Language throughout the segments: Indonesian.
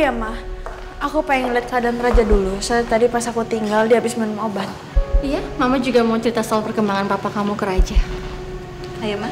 iya, Ma. Aku pengen lihat keadaan Raja dulu. Soalnya tadi pas aku tinggal, dia habis minum obat. Iya, Mama juga mau cerita soal perkembangan papa kamu ke Raja. Ayo, Ma.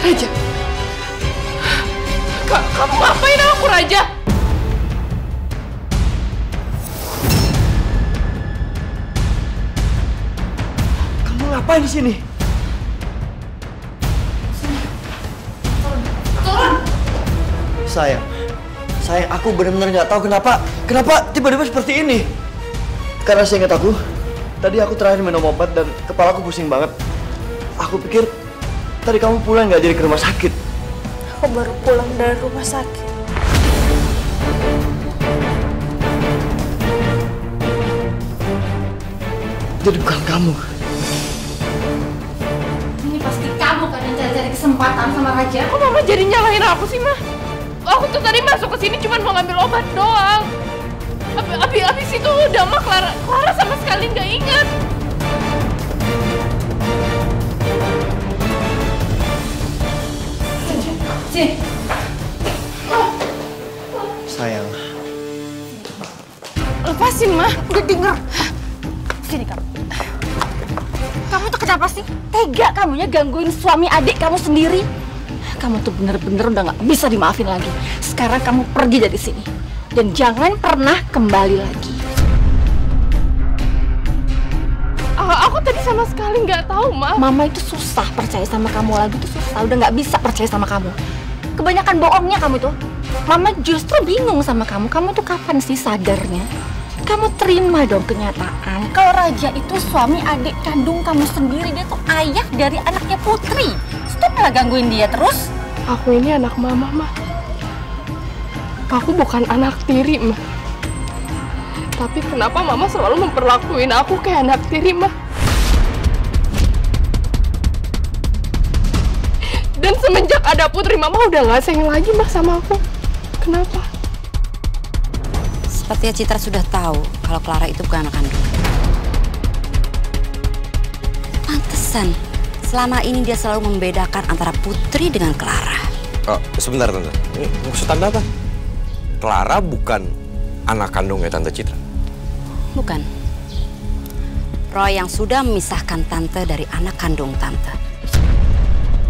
Raja, kamu ngapain aku, Raja? Kamu ngapain di sini? Sayang, aku benar-benar nggak tahu kenapa tiba-tiba seperti ini. Karena saya ingat tadi aku terakhir minum obat dan kepalaku pusing banget. Aku pikir tadi kamu pulang nggak jadi ke rumah sakit. Aku baru pulang dari rumah sakit. Jadi bukan kamu. Ini pasti kamu kan yang cari-cari kesempatan sama Raja. Kok Mama jadi nyalahin aku sih, Ma? Aku tuh tadi masuk ke sini cuma mau ngambil obat doang. Abis itu udah mah Clara sama sekali nggak ingat. Sini. Sayang. Lepasin, Ma. Udah denger. Sini kamu. Kamu tuh kenapa sih? Tega kamunya gangguin suami adik kamu sendiri. Kamu tuh bener-bener udah gak bisa dimaafin lagi. Sekarang kamu pergi dari sini. Dan jangan pernah kembali lagi. Aku tadi sama sekali nggak tahu, Ma. Mama itu susah percaya sama kamu lagi tuh susah. Udah gak bisa percaya sama kamu. Kebanyakan bohongnya kamu tuh. Mama justru bingung sama kamu. Kamu tuh kapan sih sadarnya? Kamu terima dong kenyataan. Kalau Raja itu suami adik kandung kamu sendiri. Dia tuh ayah dari anaknya Putri. Stop lah gangguin dia terus. Aku ini anak Mama, Ma. Aku bukan anak tiri, Ma. Tapi kenapa Mama selalu memperlakuin aku kayak anak tiri, Ma? Dan semenjak ada Putri, Mama udah gak sayang lagi, Ma, sama aku. Kenapa? Sepertinya Citra sudah tahu kalau Clara itu bukan anak kandung. Pantesan, selama ini dia selalu membedakan antara Putri dengan Clara. Oh, sebentar, Tante. Ini maksud Tante apa? Clara bukan anak kandungnya Tante Citra? Bukan. Roy yang sudah memisahkan Tante dari anak kandung Tante.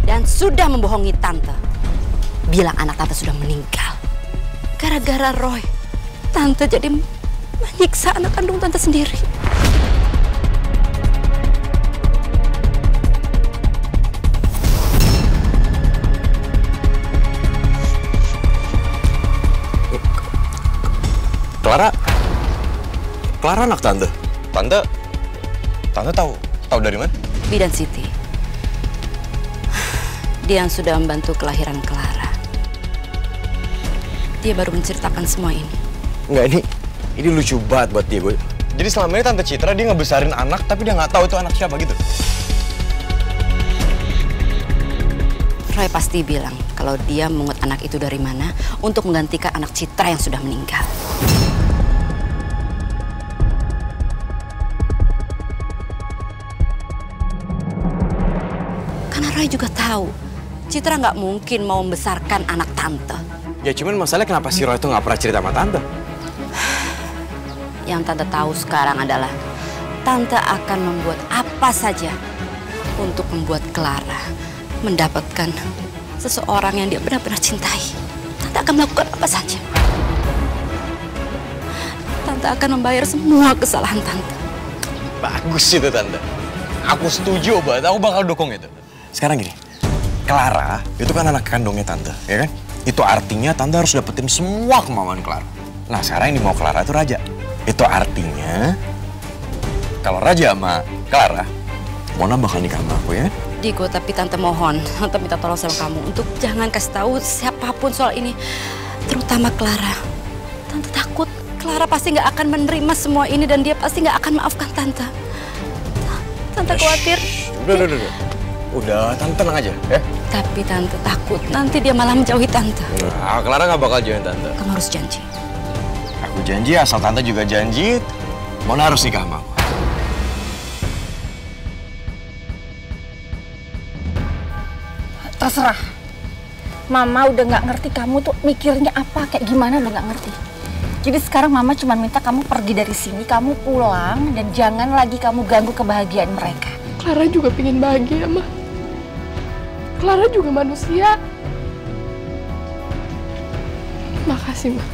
Dan sudah membohongi Tante. Bilang anak Tante sudah meninggal. Gara-gara Roy, Tante jadi menyiksa anak kandung Tante sendiri. Clara anak Tante. Tante tahu dari mana? Bidan Siti. Dia yang sudah membantu kelahiran Clara. Dia baru menceritakan semua ini. Enggak, ini lucu banget buat dia, gue. Jadi selama ini Tante Citra dia ngebesarin anak, tapi dia nggak tahu itu anak siapa gitu. Roy pasti bilang kalau dia mengut anak itu dari mana untuk menggantikan anak Citra yang sudah meninggal. Karena Roy juga tahu Citra nggak mungkin mau membesarkan anak tante. Ya cuman masalahnya kenapa si Roy itu nggak pernah cerita sama tante? Yang tante tahu sekarang adalah tante akan membuat apa saja untuk membuat Clara mendapatkan seseorang yang dia benar-benar cintai. Tante akan melakukan apa saja. Tante akan membayar semua kesalahan tante. Bagus itu tante. Aku setuju banget, aku bakal dukung itu. Sekarang gini, Clara itu kan anak kandungnya tante, ya kan? Itu artinya tante harus dapetin semua kemauan Clara. Nah sekarang yang dimau Clara itu Raja. Itu artinya kalau Raja sama Clara, Mona bakal nikah sama aku ya? Diego, tapi tante mohon, tante minta tolong sama kamu untuk jangan kasih tahu siapapun soal ini, terutama Clara. Tante takut Clara pasti nggak akan menerima semua ini dan dia pasti nggak akan maafkan tante. Tante khawatir. Udah, tante tenang aja, ya. Tapi tante takut nanti dia malah menjauhi tante. Nah, Clara nggak bakal jauhin tante. Kamu harus janji. Aku janji, asal tante juga janji, Mona harus nikah sama aku. Terserah. Mama udah nggak ngerti kamu tuh mikirnya apa, kayak gimana udah nggak ngerti. Jadi sekarang Mama cuma minta kamu pergi dari sini, kamu pulang, dan jangan lagi kamu ganggu kebahagiaan mereka. Clara juga pengen bahagia, Ma. Clara juga manusia. Makasih, Ma.